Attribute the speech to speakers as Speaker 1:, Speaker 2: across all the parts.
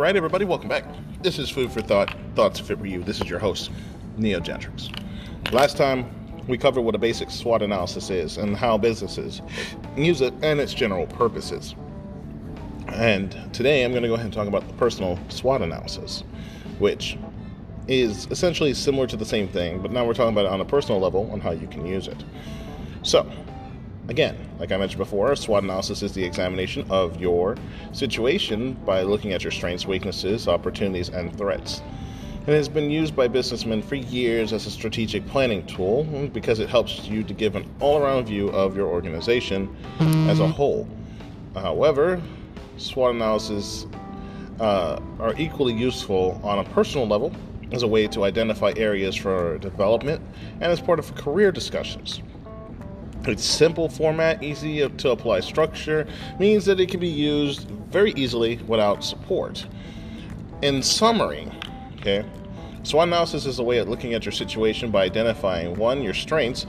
Speaker 1: right, everybody, welcome back. This is Food for Thought, Thoughts Fit for You. This is your host, Neo Gentrics. Last time, we covered what a basic SWOT analysis is and how businesses use it and its general purposes. And today, I'm going to go ahead and talk about the personal SWOT analysis, which is essentially similar to the same thing, but now we're talking about it on a personal level on how you can use it. So, again, like I mentioned before, SWOT analysis is the examination of your situation by looking at your strengths, weaknesses, opportunities, and threats. It has been used by businessmen for years as a strategic planning tool because it helps you to give an all-around view of your organization as a whole. However, SWOT analysis are equally useful on a personal level as a way to identify areas for development and as part of career discussions. Its simple format, easy to apply structure, means that it can be used very easily without support. In summary, SWOT analysis is a way of looking at your situation by identifying, one, your strengths,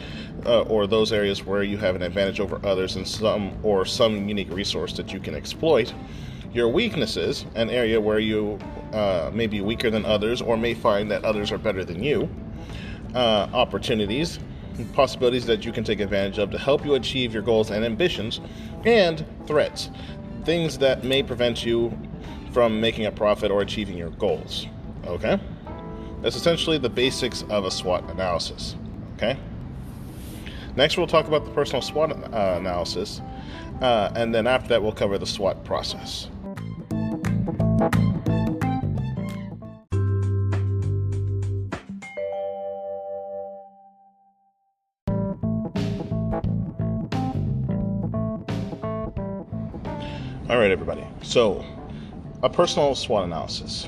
Speaker 1: or those areas where you have an advantage over others and some unique resource that you can exploit. Your weaknesses, an area where you may be weaker than others or may find that others are better than you. Opportunities, possibilities that you can take advantage of to help you achieve your goals and ambitions. And threats, things that may prevent you from making a profit or achieving your goals. Okay? That's essentially the basics of a SWOT analysis. Okay? Next, we'll talk about the personal SWOT analysis. And then after that, we'll cover the SWOT process. All right, everybody. So, a personal SWOT analysis.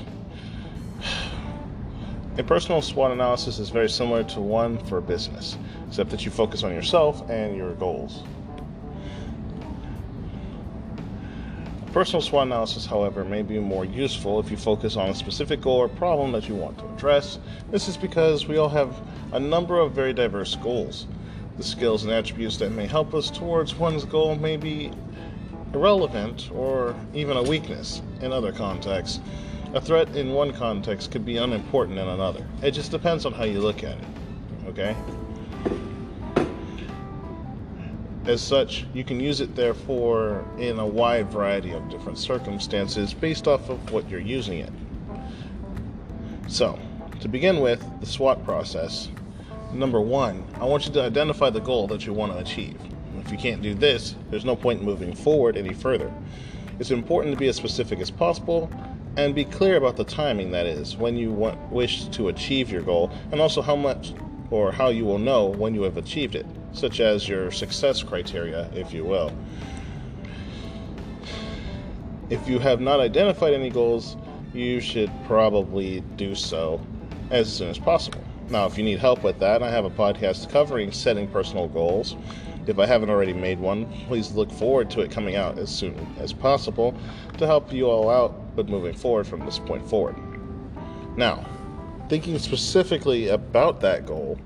Speaker 1: A personal SWOT analysis is very similar to one for business, except that you focus on yourself and your goals. Personal SWOT analysis, however, may be more useful if you focus on a specific goal or problem that you want to address. This is because we all have a number of very diverse goals. The skills and attributes that may help us towards one's goal may be irrelevant or even a weakness in other contexts. A threat in one context could be unimportant in another. It just depends on how you look at it. Okay? As such, you can use it, therefore, in a wide variety of different circumstances based off of what you're using it. So, to begin with, the SWOT process. Number one, I want you to identify the goal that you want to achieve. If you can't do this, there's no point in moving forward any further. It's important to be as specific as possible and be clear about the timing, that is, when you wish to achieve your goal, and also how much or how you will know when you have achieved it, such as your success criteria, if you will. If you have not identified any goals, you should probably do so as soon as possible. Now, if you need help with that, I have a podcast covering setting personal goals. If I haven't already made one, please look forward to it coming out as soon as possible to help you all out, but moving forward from this point forward. Now, thinking specifically about that goal,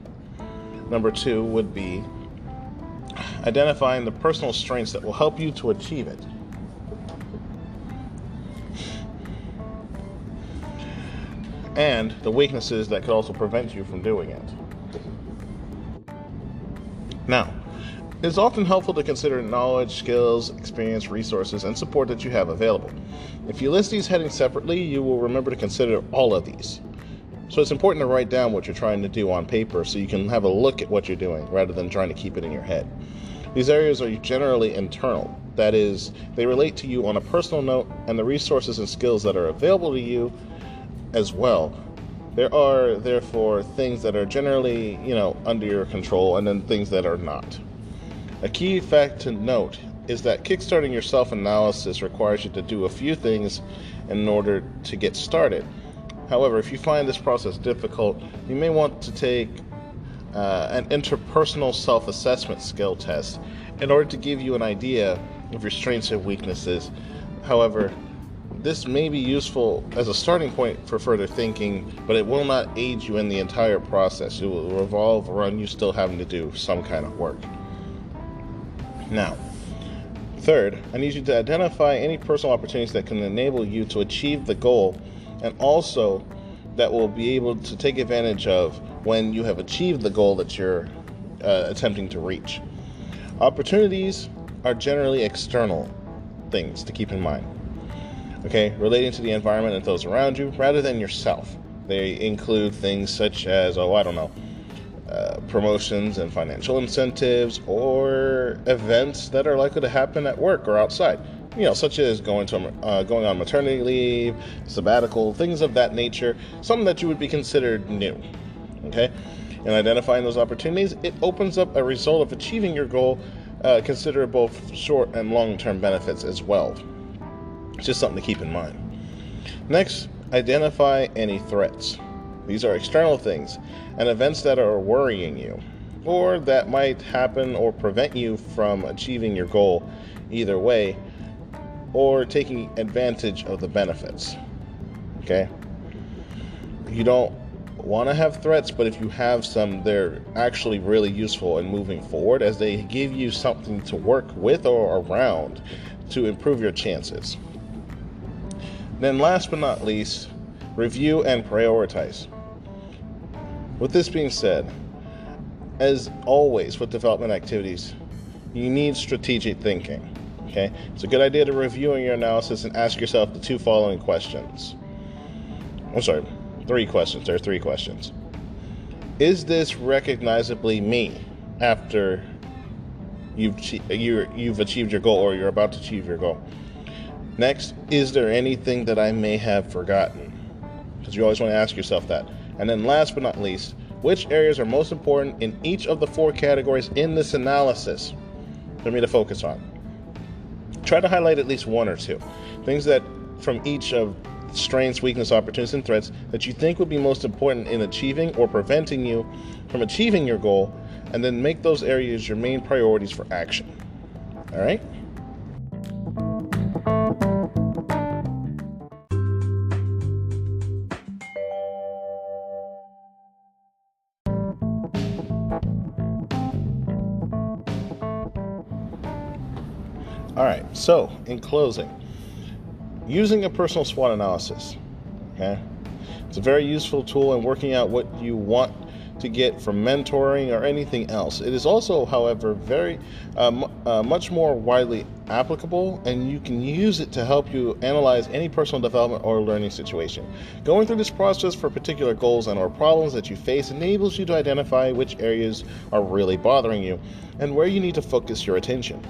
Speaker 1: number two would be identifying the personal strengths that will help you to achieve it. And the weaknesses that could also prevent you from doing it. Now, it's often helpful to consider knowledge, skills, experience, resources, and support that you have available. If you list these headings separately, you will remember to consider all of these. So it's important to write down what you're trying to do on paper so you can have a look at what you're doing rather than trying to keep it in your head. These areas are generally internal. That is, they relate to you on a personal note, and the resources and skills that are available to you as well. There are, therefore, things that are generally, under your control, and then things that are not. A key fact to note is that kickstarting your self-analysis requires you to do a few things in order to get started. However, if you find this process difficult, you may want to take an interpersonal self-assessment skill test in order to give you an idea of your strengths and weaknesses. However, this may be useful as a starting point for further thinking, but it will not aid you in the entire process. It will revolve around you still having to do some kind of work. Now, Third, I need you to identify any personal opportunities that can enable you to achieve the goal, and also that will be able to take advantage of when you have achieved the goal that you're attempting to reach. Opportunities are generally external things to keep in mind, okay, relating to the environment and those around you rather than yourself. They include things such as, promotions and financial incentives, or events that are likely to happen at work or outside, such as going on maternity leave, sabbatical, things of that nature, something that you would be considered new, okay? And identifying those opportunities, it opens up a result of achieving your goal, consider both short and long-term benefits as well. It's just something to keep in mind. Next, identify any threats. These are external things and events that are worrying you, or that might happen or prevent you from achieving your goal either way, or taking advantage of the benefits. Okay? You don't want to have threats, but if you have some, they're actually really useful in moving forward, as they give you something to work with or around to improve your chances. Then last but not least, review and prioritize. With this being said, as always with development activities, you need strategic thinking. Okay? It's a good idea to review your analysis and ask yourself the two following questions. Three questions. There are three questions. Is this recognizably me after you've achieved your goal, or you're about to achieve your goal? Next, is there anything that I may have forgotten? Because you always want to ask yourself that. And then last but not least, which areas are most important in each of the four categories in this analysis for me to focus on? Try to highlight at least one or two things that from each of strengths, weakness, opportunities, and threats that you think would be most important in achieving or preventing you from achieving your goal, and then make those areas your main priorities for action. All right? All right, so in closing, using a personal SWOT analysis, okay? It's a very useful tool in working out what you want to get from mentoring or anything else. It is also, however, very much more widely applicable, and you can use it to help you analyze any personal development or learning situation. Going through this process for particular goals and or problems that you face enables you to identify which areas are really bothering you and where you need to focus your attention.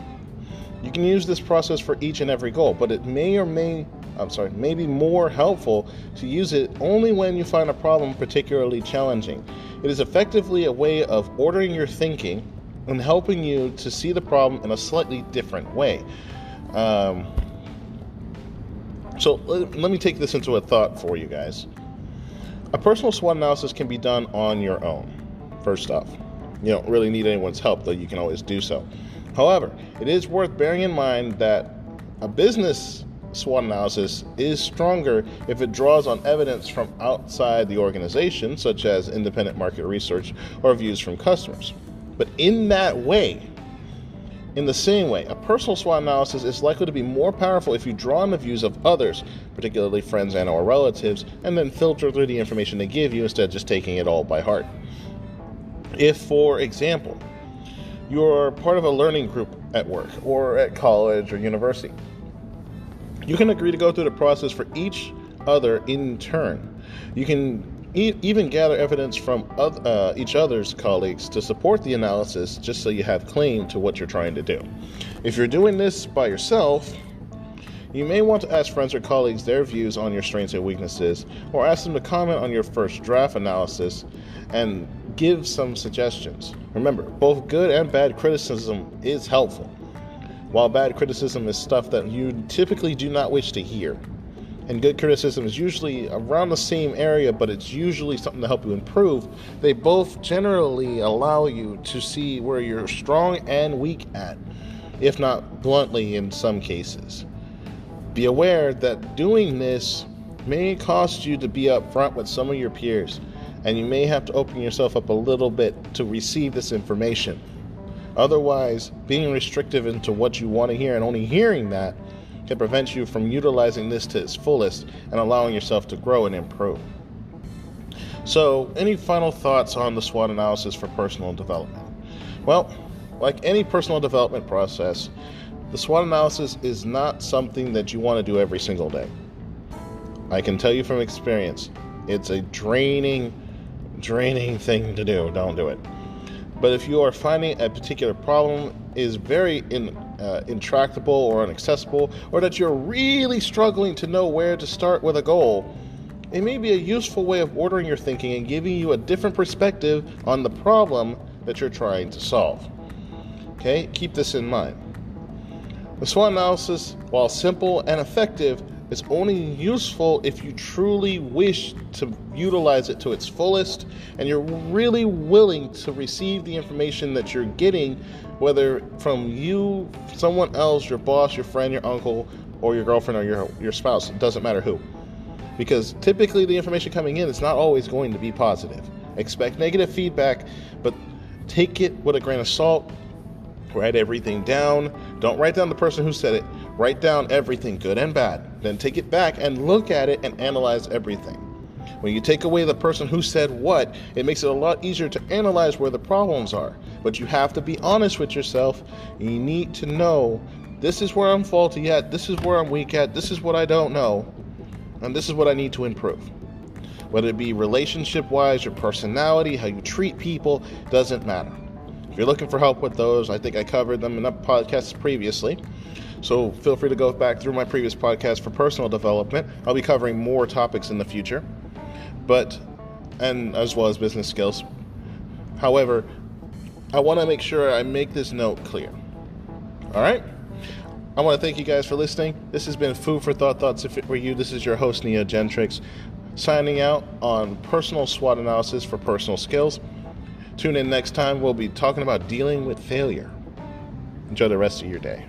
Speaker 1: You can use this process for each and every goal, but it may be more helpful to use it only when you find a problem particularly challenging. It is effectively a way of ordering your thinking and helping you to see the problem in a slightly different way. So let me take this into a thought for you guys. A personal SWOT analysis can be done on your own, first off. You don't really need anyone's help, though you can always do so. However, it is worth bearing in mind that a business SWOT analysis is stronger if it draws on evidence from outside the organization, such as independent market research or views from customers. But in the same way, a personal SWOT analysis is likely to be more powerful if you draw on the views of others, particularly friends and or relatives, and then filter through the information they give you instead of just taking it all by heart. If, for example, you're part of a learning group at work or at college or university, you can agree to go through the process for each other in turn. You can even gather evidence from each other's colleagues to support the analysis, just so you have claim to what you're trying to do. If you're doing this by yourself, you may want to ask friends or colleagues their views on your strengths and weaknesses, or ask them to comment on your first draft analysis and give some suggestions. Remember, both good and bad criticism is helpful, while bad criticism is stuff that you typically do not wish to hear. And good criticism is usually around the same area, but it's usually something to help you improve. They both generally allow you to see where you're strong and weak at, if not bluntly in some cases. Be aware that doing this may cost you to be upfront with some of your peers, and you may have to open yourself up a little bit to receive this information. Otherwise, being restrictive into what you want to hear and only hearing that can prevent you from utilizing this to its fullest and allowing yourself to grow and improve. So, any final thoughts on the SWOT analysis for personal development? Well, like any personal development process, the SWOT analysis is not something that you want to do every single day. I can tell you from experience, it's a draining thing to do. Don't do it. But if you are finding a particular problem is very intractable or inaccessible, or that you're really struggling to know where to start with a goal, it may be a useful way of ordering your thinking and giving you a different perspective on the problem that you're trying to solve. Okay, keep this in mind. The SWOT analysis, while simple and effective, is only useful if you truly wish to utilize it to its fullest and you're really willing to receive the information that you're getting, whether from you, someone else, your boss, your friend, your uncle, or your girlfriend, or your spouse. It doesn't matter who. Because typically the information coming in is not always going to be positive. Expect negative feedback, but take it with a grain of salt. Write everything down. Don't write down the person who said it. Write down everything, good and bad. Then take it back and look at it and analyze everything. When you take away the person who said what, it makes it a lot easier to analyze where the problems are. But you have to be honest with yourself. You need to know, this is where I'm faulty at, this is where I'm weak at, this is what I don't know, and this is what I need to improve. Whether it be relationship-wise, your personality, how you treat people, doesn't matter. If you're looking for help with those, I think I covered them in the podcasts previously. So feel free to go back through my previous podcast for personal development. I'll be covering more topics in the future, and as well as business skills. However, I want to make sure I make this note clear. All right? I want to thank you guys for listening. This has been Food for Thought, Thoughts If It Were You. This is your host, Gentrics, signing out on personal SWOT analysis for personal skills. Tune in next time. We'll be talking about dealing with failure. Enjoy the rest of your day.